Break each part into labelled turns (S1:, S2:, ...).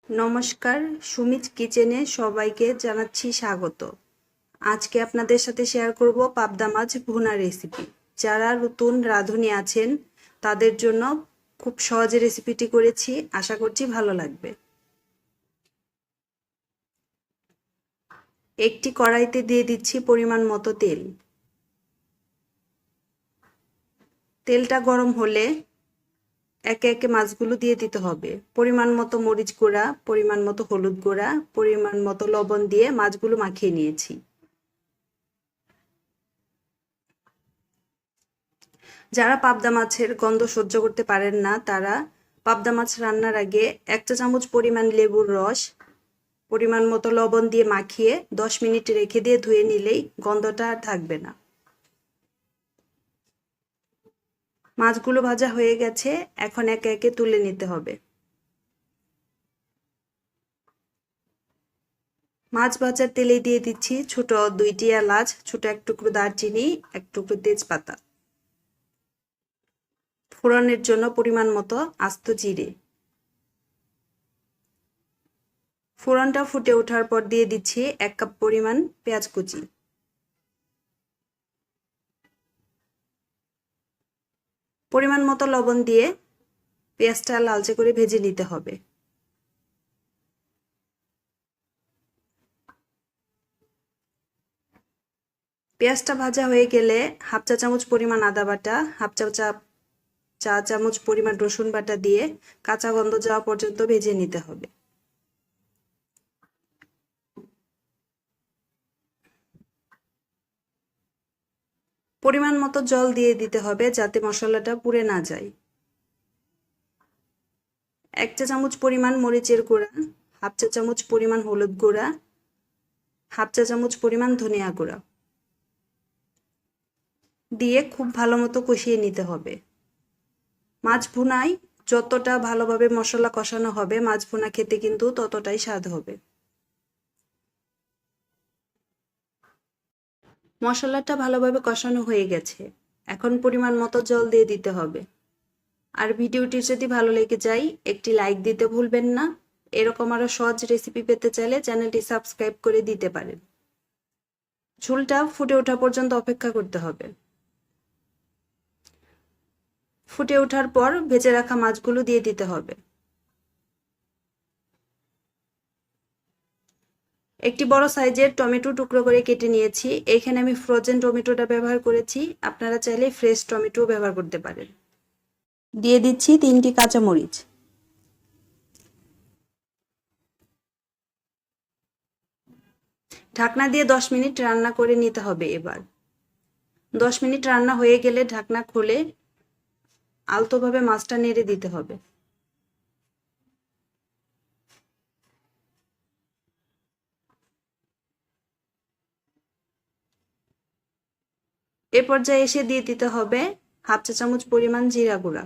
S1: নমস্কার, সুমিজ কিচেনে সবাইকে জানাচ্ছি স্বাগত। আজকে আপনাদের সাথে শেয়ার করব পাবদা মাছ ভুনা রেসিপি। যারা নতুন রাঁধুনি আছেন তাদের জন্য খুব সহজে রেসিপিটি করেছি, আশা করছি ভালো লাগবে। একটি কড়াইতে দিয়ে দিচ্ছি পরিমাণ মতো তেল। তেলটা গরম হলে একে একে মাছগুলো দিয়ে দিতে হবে। পরিমাণ মতো মরিচ গুঁড়া, পরিমাণ মতো হলুদ গুঁড়া, পরিমাণ মতো লবণ দিয়ে মাছগুলো মাখিয়ে নিয়েছি। যারা পাবদা মাছের গন্ধ সহ্য করতে পারেন না তারা পাবদা মাছ রান্নার আগে 1 চা চামচ পরিমাণ লেবুর রস, পরিমাণ মতো লবণ দিয়ে মাখিয়ে 10 মিনিট রেখে দিয়ে ধুয়ে নিলেই গন্ধটা আর থাকবে না। মাছগুলো ভাজা হয়ে গেছে, এখন একে একে তুলে নিতে হবে। মাছ ভাজার তেলে দিয়ে দিচ্ছি ছোট 2টি এলাচ, ছোট এক টুকরো দারচিনি, এক টুকরো তেজপাতা। ফোড়নের জন্য পরিমাণ মতো আস্ত জিরে। ফোড়নটা ফুটে ওঠার পর দিয়ে দিচ্ছি 1 কাপ পরিমাণ পেঁয়াজ কুচি। পরিমাণ মতো লবণ দিয়ে পেঁয়াজটা লালচে করে ভেজে নিতে হবে। পেঁয়াজটা ভাজা হয়ে গেলে হাফ চা চামচ পরিমাণ আদা বাটা, হাফ চা চামচ পরিমাণ রসুন বাটা দিয়ে কাঁচা গন্ধ যাওয়া পর্যন্ত ভেজে নিতে হবে। পরিমাণ মতো জল দিয়ে দিতে হবে যাতে মশলাটা পুড়ে না যায়। 1 চা চামচ পরিমাণ মরিচের গুঁড়া, হাফ চা চামচ পরিমাণ হলুদ গুঁড়া, হাফ চা চামচ পরিমাণ ধনিয়া গুঁড়া দিয়ে খুব ভালো মতো কষিয়ে নিতে হবে। মাছ ভুনায় যতটা ভালোভাবে মশলা কষানো হবে মাছ ভুনা খেতে কিন্তু ততটাই স্বাদ হবে। মশলাটা ভালোভাবে কষানো হয়ে গেছে, এখন পরিমাণ মতো জল দিয়ে দিতে হবে। আর ভিডিওটি যদি ভালো লেগে যায় একটি লাইক দিতে ভুলবেন না। এরকম আরো সহজ রেসিপি পেতে চাইলে চ্যানেলটি সাবস্ক্রাইব করে দিতে পারেন। ঝোলটা ফুটে ওঠা পর্যন্ত অপেক্ষা করতে হবে। ফুটে ওঠার পর ভেজে রাখা মাছগুলো দিয়ে দিতে হবে। একটি বড় সাইজের টমেটো টুকরো করে কেটে নিয়েছি। এখানে আমি ফ্রোজেন টমেটোটা ব্যবহার করেছি, আপনারা চাইলে ফ্রেশ টমেটো ব্যবহার করতে পারেন। দিয়ে দিচ্ছি 3টি কাঁচামরিচ। ঢাকনা দিয়ে 10 মিনিট রান্না করে নিতে হবে। এবার 10 মিনিট রান্না হয়ে গেলে ঢাকনা খুলে আলতোভাবে মাছটা নেড়ে দিতে হবে। এ পর্যায়ে এসে দিয়ে দিতে হবে হাফ চা চামচ পরিমাণ জিরা গুঁড়া।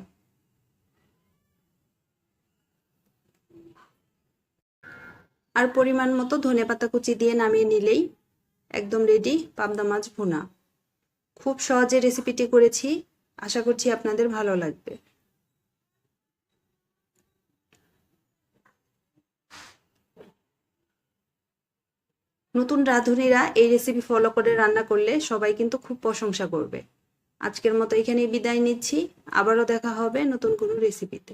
S1: আর পরিমাণ মতো ধনেপাতা কুচি দিয়ে নামিয়ে নিলেই একদম রেডি পাবদা মাছ ভুনা। খুব সহজে রেসিপিটি করেছি, আশা করছি আপনাদের ভালো লাগবে। নতুন রাঁধুনিরা এই রেসিপি ফলো করে রান্না করলে সবাই কিন্তু খুব প্রশংসা করবে। আজকের মতো এখানেই বিদায় নিচ্ছি, আবারও দেখা হবে নতুন কোনো রেসিপিতে।